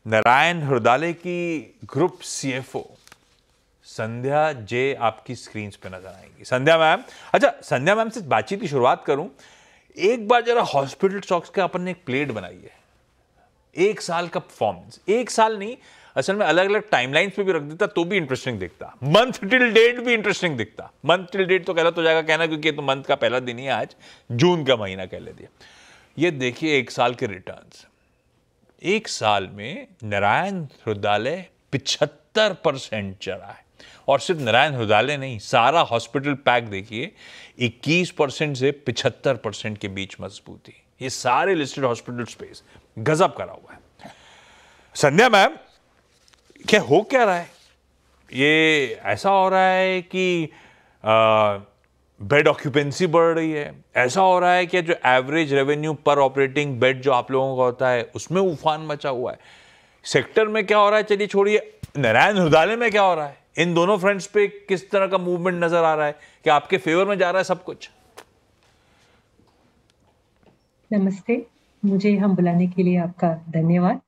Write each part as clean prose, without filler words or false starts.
नारायण हृदयालय की group CFO संध्या जे आपकी screen पे नजर आएंगी। संध्या मैम, अच्छा संध्या मैम से बातचीत की शुरुआत करूं, एक बार जरा हॉस्पिटल स्टॉक्स का अपन ने एक प्लेट बनाई है, एक साल का परफॉर्मेंस, एक साल नहीं असल में अलग अलग टाइमलाइंस पे भी रख देता तो भी इंटरेस्टिंग दिखता, मंथ टिल डेट भी इंटरेस्टिंग दिखता। मंथ टिल डेट तो गलत हो जाएगा कहना, क्योंकि ये तो मंथ का पहला दिन ही है, आज जून का महीना कह लेते हैं। ये देखिए एक साल के रिटर्न्स, एक साल में नारायण हृदयालय 75% चढ़ा है। और सिर्फ नारायण हृदयालय नहीं, सारा हॉस्पिटल पैक देखिए 21% से 75% के बीच मजबूती। ये सारे लिस्टेड हॉस्पिटल स्पेस गजब करा हुआ है। संध्या मैम, क्या रहा है? ये ऐसा हो रहा है कि बेड ऑक्यूपेंसी बढ़ रही है, ऐसा हो रहा है कि जो एवरेज रेवेन्यू पर ऑपरेटिंग बेड जो आप लोगों का होता है उसमें उफान मचा हुआ है। सेक्टर में क्या हो रहा है चलिए छोड़िए, नारायण हृदयालय में क्या हो रहा है? इन दोनों फ्रंट्स पे किस तरह का मूवमेंट नजर आ रहा है? कि आपके फेवर में जा रहा है सब कुछ? नमस्ते, मुझे यहाँ बुलाने के लिए आपका धन्यवाद।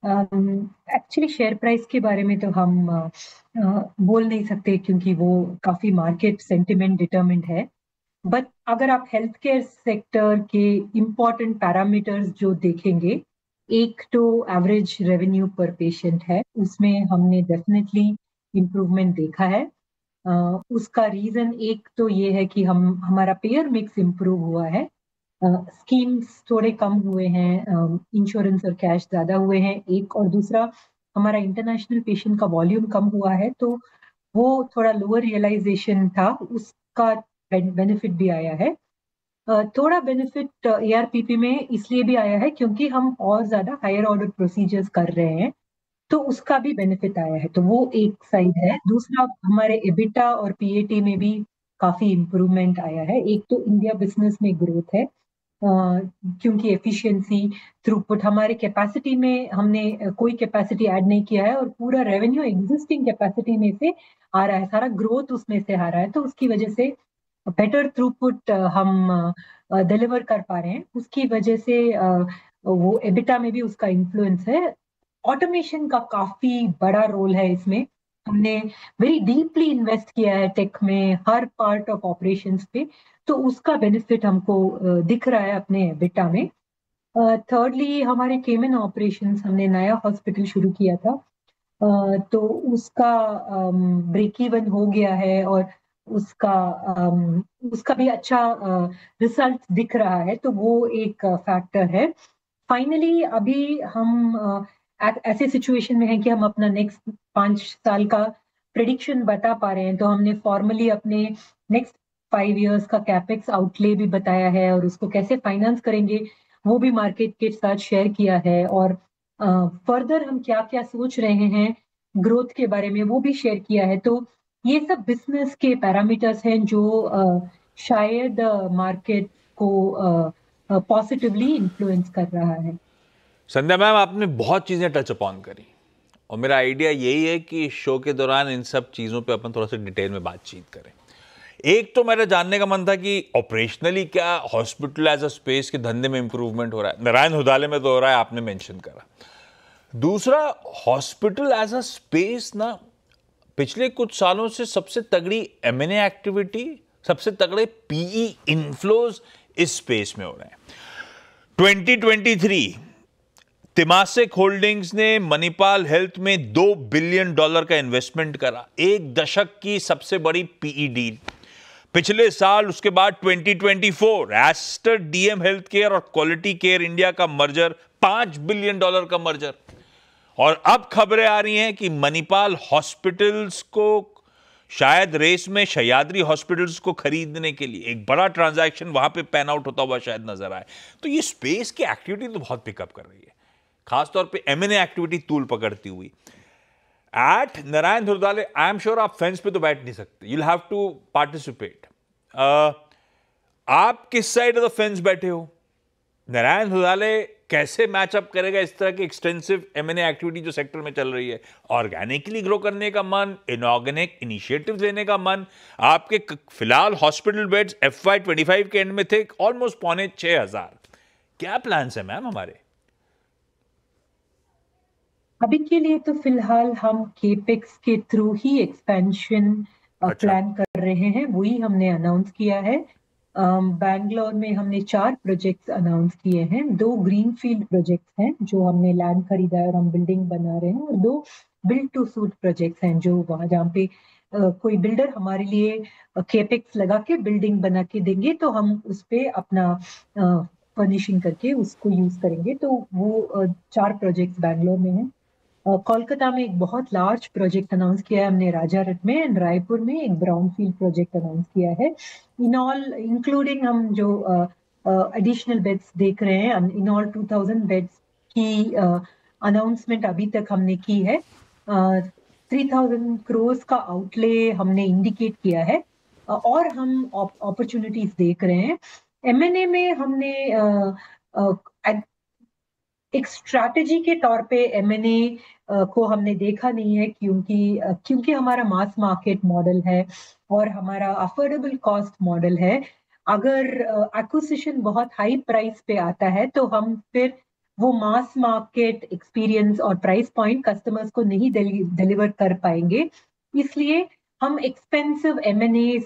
एक्चुअली शेयर प्राइस के बारे में तो हम बोल नहीं सकते क्योंकि वो काफ़ी मार्केट सेंटिमेंट डिटरमिन्ड है। बट अगर आप हेल्थ केयर सेक्टर के इम्पोर्टेंट पैरामीटर्स जो देखेंगे, एक तो एवरेज रेवेन्यू पर पेशेंट है, उसमें हमने डेफिनेटली इम्प्रूवमेंट देखा है। उसका रीज़न एक तो ये है कि हमारा पेयर मिक्स इम्प्रूव हुआ है, स्कीम्स थोड़े कम हुए हैं, इंश्योरेंस और कैश ज़्यादा हुए हैं एक, और दूसरा हमारा इंटरनेशनल पेशेंट का वॉल्यूम कम हुआ है, तो वो थोड़ा लोअर रियलाइजेशन था, उसका बेनिफिट भी आया है। थोड़ा बेनिफिट एआरपीपी में इसलिए भी आया है क्योंकि हम और ज़्यादा हायर ऑर्डर प्रोसीजर्स कर रहे हैं, तो उसका भी बेनिफिट आया है, तो वो एक साइड है। दूसरा हमारे एबिटा और पीएटी में भी काफ़ी इम्प्रूवमेंट आया है। एक तो इंडिया बिजनेस में ग्रोथ है, क्योंकि एफिशिएंसी थ्रूपुट हमारे कैपेसिटी में हमने कोई कैपेसिटी ऐड नहीं किया है और पूरा रेवेन्यू एग्जिस्टिंग कैपेसिटी में से आ रहा है, सारा ग्रोथ उसमें से आ रहा है, तो उसकी वजह से बेटर थ्रूपुट हम डिलीवर कर पा रहे हैं, उसकी वजह से वो एबिटा में भी उसका इन्फ्लुएंस है। ऑटोमेशन का काफी बड़ा रोल है इसमें, हमने वेरी डीपली इन्वेस्ट किया है टेक में, हर पार्ट ऑफ ऑपरेशंस पे, तो उसका बेनिफिट हमको दिख रहा है अपने एबिटा में। थर्डली हमारे केमन ऑपरेशंस, हमने नया हॉस्पिटल शुरू किया था, तो उसका ब्रेक इवन हो गया है और उसका उसका भी अच्छा रिजल्ट दिख रहा है, तो वो एक फैक्टर है। फाइनली अभी हम ऐसे सिचुएशन में हैं कि हम अपना नेक्स्ट 5 साल का प्रिडिक्शन बता पा रहे हैं, तो हमने फॉर्मली अपने नेक्स्ट 5 इयर्स का कैपेक्स आउटले भी बताया है और उसको कैसे फाइनेंस करेंगे वो भी मार्केट के साथ शेयर किया है, और फर्दर हम क्या क्या सोच रहे हैं ग्रोथ के बारे में वो भी शेयर किया है। तो ये सब बिजनेस के पैरामीटर्स हैं जो शायद मार्केट को पॉजिटिवली इन्फ्लुएंस कर रहा है। संध्या मैम, आपने बहुत चीजें टच अपॉन करी और मेरा आइडिया यही है कि शो के दौरान इन सब चीजों पे अपन थोड़ा सा डिटेल में बातचीत करें। एक तो मेरा जानने का मन था कि ऑपरेशनली क्या हॉस्पिटल एज अ स्पेस के धंधे में इंप्रूवमेंट हो रहा है? नारायण हृदयालय में तो हो रहा है, आपने मेंशन करा। दूसरा, हॉस्पिटल एज अ स्पेस ना पिछले कुछ सालों से सबसे तगड़ी एमएनए एक्टिविटी, सबसे तगड़े पीई इनफ्लोज इस स्पेस में हो रहे हैं। 2023 तेमासिक होल्डिंग्स ने मणिपाल हेल्थ में $2 बिलियन का इन्वेस्टमेंट करा, एक दशक की सबसे बड़ी पीई डील। पिछले साल उसके बाद 2024 एस्टर डीएम हेल्थ केयर और क्वालिटी केयर इंडिया का मर्जर, $5 बिलियन का मर्जर। और अब खबरें आ रही हैं कि मणिपाल हॉस्पिटल्स को शायद रेस में सह्याद्री हॉस्पिटल्स को खरीदने के लिए एक बड़ा ट्रांजैक्शन वहां पे पैन आउट होता हुआ शायद नजर आए। तो ये स्पेस की एक्टिविटी तो बहुत पिकअप कर रही है, खासतौर पे एमएनए एक्टिविटी तूल पकड़ती हुई। At Narayana Hrudayalaya I am sure आप फेंस पे तो बैठ नहीं सकते, यू हैव टू पार्टिसिपेट। आप किस साइड ऑफ द फेंस बैठे हो? नारायण हृदयालय कैसे मैचअप करेगा इस तरह की एक्सटेंसिव एमएनए एक्टिविटी जो सेक्टर में चल रही है? ऑर्गेनिकली ग्रो करने का मन, इनऑर्गेनिक इनिशिएटिव लेने का मन? आपके फिलहाल हॉस्पिटल बेड्स FY25 के एंड में थे ऑलमोस्ट 5,600। क्या प्लान्स है मैम हमारे? अभी के लिए तो फिलहाल हम केपेक्स के थ्रू ही एक्सपेंशन अच्छा। प्लान कर रहे हैं, वही हमने अनाउंस किया है। बैंगलोर में हमने 4 प्रोजेक्ट्स अनाउंस किए हैं। 2 ग्रीनफील्ड प्रोजेक्ट्स हैं जो हमने लैंड खरीदा है और हम बिल्डिंग बना रहे हैं, और 2 बिल्ड टू सूट प्रोजेक्ट्स हैं जो वहाँ जहाँ पे कोई बिल्डर हमारे लिए केपेक्स लगा के बिल्डिंग बना के देंगे, तो हम उस पे अपना फर्निशिंग करके उसको यूज करेंगे। तो वो 4 प्रोजेक्ट्स बैंगलोर में हैं। कोलकाता में एक बहुत लार्ज प्रोजेक्ट अनाउंस किया है हमने राजारट में, एंड रायपुर में एक ब्राउनफील्ड प्रोजेक्ट अनाउंस किया है। इन ऑल इंक्लूडिंग हम जो एडिशनल बेड्स देख रहे हैं, इन ऑल 2000 बेड्स की अनाउंसमेंट अभी तक हमने की है। 3000 करोड़ का आउटले हमने इंडिकेट किया है, और हम अपॉर्चुनिटीज देख रहे हैं। एमएनए में हमने एक स्ट्रैटेजी के तौर पे एमएनए को हमने देखा नहीं है, क्योंकि हमारा मास मार्केट मॉडल है और हमारा अफोर्डेबल कॉस्ट मॉडल है। अगर एक्विजिशन बहुत हाई प्राइस पे आता है तो हम फिर वो मास मार्केट एक्सपीरियंस और प्राइस पॉइंट कस्टमर्स को नहीं डिलीवर कर पाएंगे। इसलिए हम एक्सपेंसिव एमएनए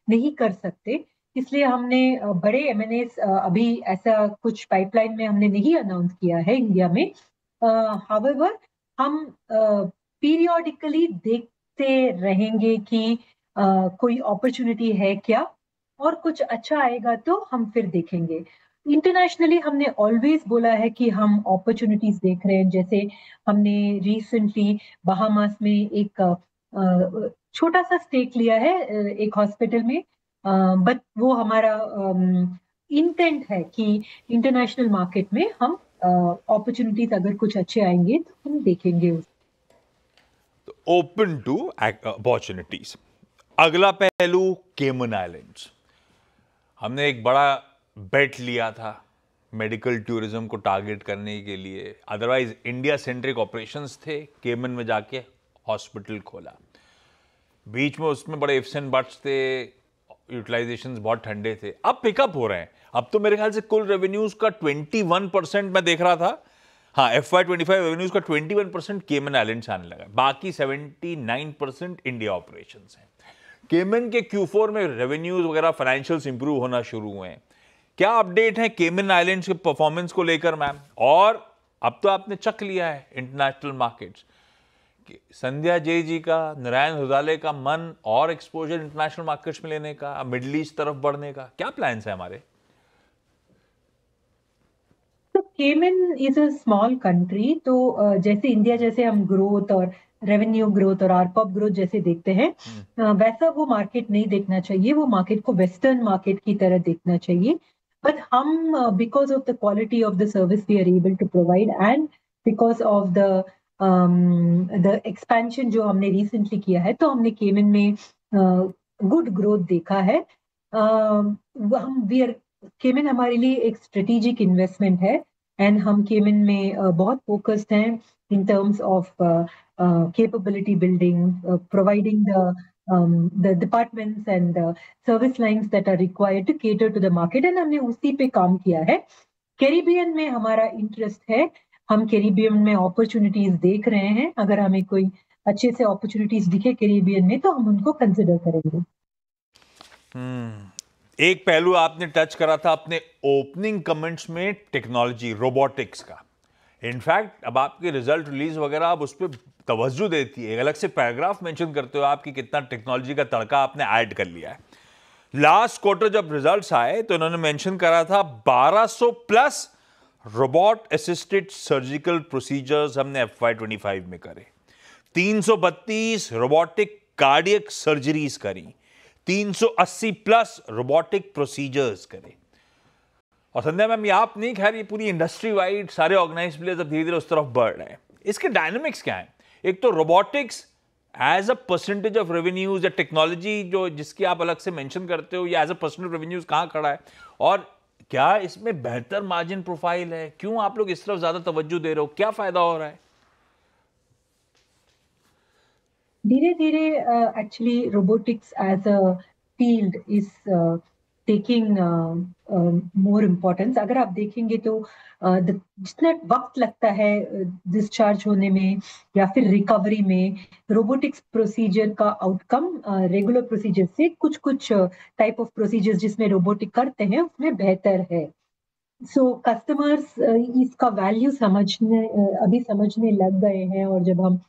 नहीं कर सकते। इसलिए हमने बड़े एमएनए अभी ऐसा कुछ पाइपलाइन में हमने नहीं अनाउंस किया है इंडिया में। हाउएवर हम पीरियोडिकली देखते रहेंगे कि कोई अपॉर्चुनिटी है क्या, और कुछ अच्छा आएगा तो हम फिर देखेंगे। इंटरनेशनली हमने ऑलवेज बोला है कि हम अपॉर्चुनिटीज देख रहे हैं। जैसे हमने रिसेंटली बहामास में एक छोटा सा स्टेक लिया है एक हॉस्पिटल में। बट वो हमारा इंटेंट है कि इंटरनेशनल मार्केट में हम अपॉर्चुनिटीज अगर कुछ अच्छे आएंगे तो हम देखेंगे उस। Open to opportunities. अगला पहलू केमन आइलैंड्स। हमने एक बड़ा बेट लिया था मेडिकल टूरिज्म को टारगेट करने के लिए, अदरवाइज इंडिया सेंट्रिक ऑपरेशंस थे। केमन में जाके हॉस्पिटल खोला, बीच में उसमें बड़े इफ्स एंड बट्स थे, यूटिलाइजेशंस बहुत ठंडे थे। अब पिकअप हो रहे हैं। अब तो मेरे ख्याल से कुल रेवेन्यूज का 21% मैं देख रहा था। हाँ, FY25 रेवेन्यूज का 21% केमन आइलैंड से आने लगा, बाकी 79% इंडिया ऑपरेशंस हैं। केमन के Q4 में रेवेन्यूज वगैरह फाइनेंशियल्स इंप्रूव होना शुरू हुए हैं। क्या अपडेट है केमन आइलैंड्स के परफॉर्मेंस को लेकर मैम? और अब तो आपने चक लिया है इंटरनेशनल मार्केट्स, संध्या जे जी का, नारायण हुजाले का मन और एक्सपोजर इंटरनेशनल मार्केट्स में लेने का, मिडिल ईस्ट तरफ बढ़ने का क्या प्लान्स है हमारे? तो केमन इज अ स्मॉल कंट्री, तो जैसे इंडिया जैसे हम ग्रोथ और रेवेन्यू ग्रोथ और आरपॉप ग्रोथ जैसे देखते हैं, वैसा वो मार्केट नहीं देखना चाहिए। वो मार्केट को वेस्टर्न मार्केट की तरह देखना चाहिए। बट हम because of the quality of the service we are able to provide, and because of the expansion जो हमने रिसेंटली किया है, तो हमने केमन में गुड ग्रोथ देखा है। हम वी आर केमन हमारे लिए एक स्ट्रेटेजिक इन्वेस्टमेंट है, एंड हम केमन में बहुत फोकस्ड हैं in terms of capability building, providing the departments and the service lines that are required to cater to the market, and हमने उसी पे काम किया है। कैरिबियन में हमारा इंटरेस्ट है। हम कैरिबियन में अपॉर्चुनिटीज देख रहे हैं। अगर हमें कोई अच्छे से अपॉर्चुनिटीज दिखे कैरिबियन में तो हम उनको कंसिडर करेंगे। एक पहलू आपने टच करा था अपने ओपनिंग कमेंट्स में, टेक्नोलॉजी, रोबोटिक्स का। इनफैक्ट अब आपके रिजल्ट रिलीज वगैरह आप उस पर तवज्जो देती है, एक अलग से पैराग्राफ मेंशन करते हो आपकी कितना टेक्नोलॉजी का तड़का आपने ऐड कर लिया है। लास्ट क्वार्टर जब रिजल्ट्स आए तो इन्होंने मेंशन करा था 1200 plus robot assisted surgical procedures हमने FY25 में करे, 332 रोबोटिक कार्डियक सर्जरीज करी, 380 प्लस रोबोटिक प्रोसीजर्स करे। और संध्या मैम, ये आप नहीं, खैर ये पूरी इंडस्ट्री वाइड सारे ऑर्गेनाइज प्लेयर्स अब धीरे धीरे उस तरफ बढ़ रहे हैं। इसके डायनामिक्स क्या है? एक तो robotics as a percentage of revenues या टेक्नोलॉजी जो जिसकी आप अलग से मेंशन करते हो, या as a percentage of revenues कहां खड़ा है, और क्या इसमें बेहतर मार्जिन प्रोफाइल है? क्यों आप लोग इस तरफ ज्यादा तवज्जो दे रहे हो? क्या फायदा हो रहा है? धीरे धीरे actually robotics as a field is taking more importance. अगर आप देखेंगे तो जितना वक्त लगता है डिस्चार्ज होने में या फिर रिकवरी में, रोबोटिक्स प्रोसीजर का आउटकम रेगुलर प्रोसीजर से कुछ कुछ टाइप ऑफ प्रोसीजर्स जिसमें रोबोटिक करते हैं उसमें बेहतर है। सो कस्टमर्स इसका वैल्यू अभी समझने लग गए हैं, और जब हम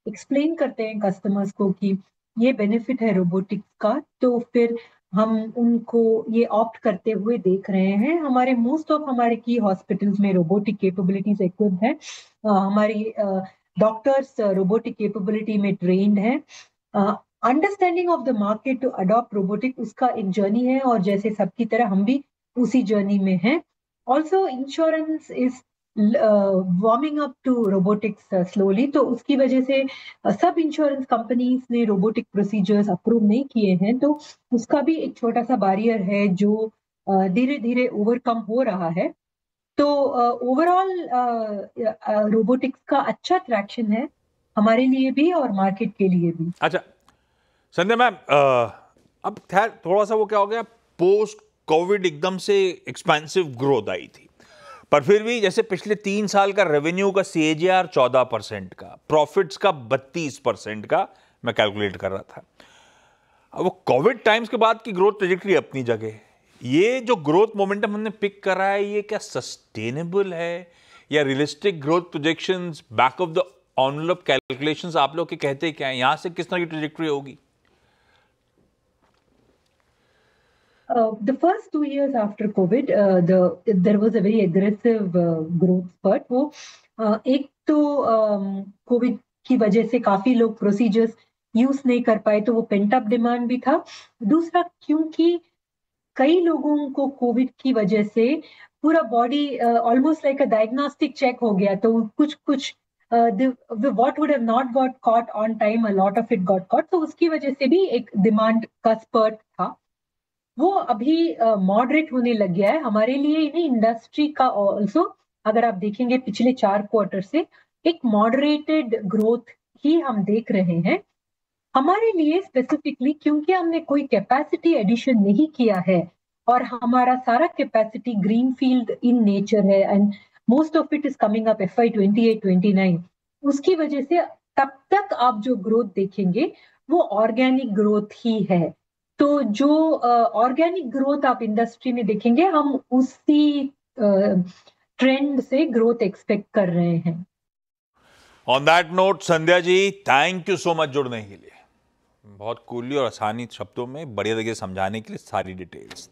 एक्सप्लेन करते हैं कस्टमर्स को कि ये बेनिफिट है रोबोटिक्स का, तो फिर हम उनको ये ऑप्ट करते हुए देख रहे हैं। मोस्ट ऑफ हमारे की हॉस्पिटल्स में रोबोटिक कैपेबिलिटीज इक्विप्ड है। हमारी डॉक्टर्स रोबोटिक कैपेबिलिटी में ट्रेन्ड है। Understanding of the market to adopt robotic उसका एक जर्नी है, और जैसे सबकी तरह हम भी उसी जर्नी में हैं। Also insurance is warming up to robotics slowly, तो उसकी वजह से सब इंश्योरेंस कंपनीज ने रोबोटिक प्रोसीजर्स अप्रूव नहीं किए हैं, तो उसका भी एक छोटा सा बैरियर है जो धीरे धीरे ओवरकम हो रहा है। तो ओवरऑल रोबोटिक्स का अच्छा ट्रैक्शन है हमारे लिए भी और मार्केट के लिए भी। अच्छा संध्या मैम, अब खैर थोड़ा सा वो क्या हो गया, पोस्ट कोविड एकदम से एक्सपेंसिव ग्रोथ आई थी, पर फिर भी जैसे पिछले 3 साल का रेवेन्यू का CAGR 14% का, प्रॉफिट्स का 32% का मैं कैलकुलेट कर रहा था। अब वो कोविड टाइम्स के बाद की ग्रोथ ट्रेजेक्टरी अपनी जगह, ये जो ग्रोथ मोमेंटम हमने पिक करा है, ये क्या सस्टेनेबल है या realistic growth projections, back of the envelope calculations आप लोग के कहते क्या है, यहां से किस तरह की ट्रेजेक्टरी होगी? The first 2 years after COVID, there was a very aggressive growth spurt. वो एक तो कोविड की वजह से काफी लोग प्रोसीजर्स यूज नहीं कर पाए, तो वो पेंट अप डिमांड भी था। दूसरा, क्योंकि कई लोगों को कोविड की वजह से पूरा body almost like a diagnostic check हो गया, तो कुछ कुछ what would have not got caught on time, a lot of it got caught, तो उसकी वजह से भी एक डिमांड का स्पर्ट था। वो अभी मॉडरेट होने लग गया है हमारे लिए, नहीं इंडस्ट्री का ऑल्सो। अगर आप देखेंगे पिछले 4 क्वार्टर से एक मॉडरेटेड ग्रोथ ही हम देख रहे हैं हमारे लिए स्पेसिफिकली, क्योंकि हमने कोई कैपेसिटी एडिशन नहीं किया है और हमारा सारा capacity green field in nature है, and most of it is coming up FY 28-29। उसकी वजह से तब तक आप जो ग्रोथ देखेंगे वो ऑर्गेनिक ग्रोथ ही है। तो जो ऑर्गेनिक ग्रोथ आप इंडस्ट्री में देखेंगे, हम उसी ट्रेंड से ग्रोथ एक्सपेक्ट कर रहे हैं। On that note Sandhya ji, thank you so much जुड़ने के लिए, बहुत कूली और आसानी शब्दों में बढ़िया तरीके से समझाने के लिए सारी डिटेल्स।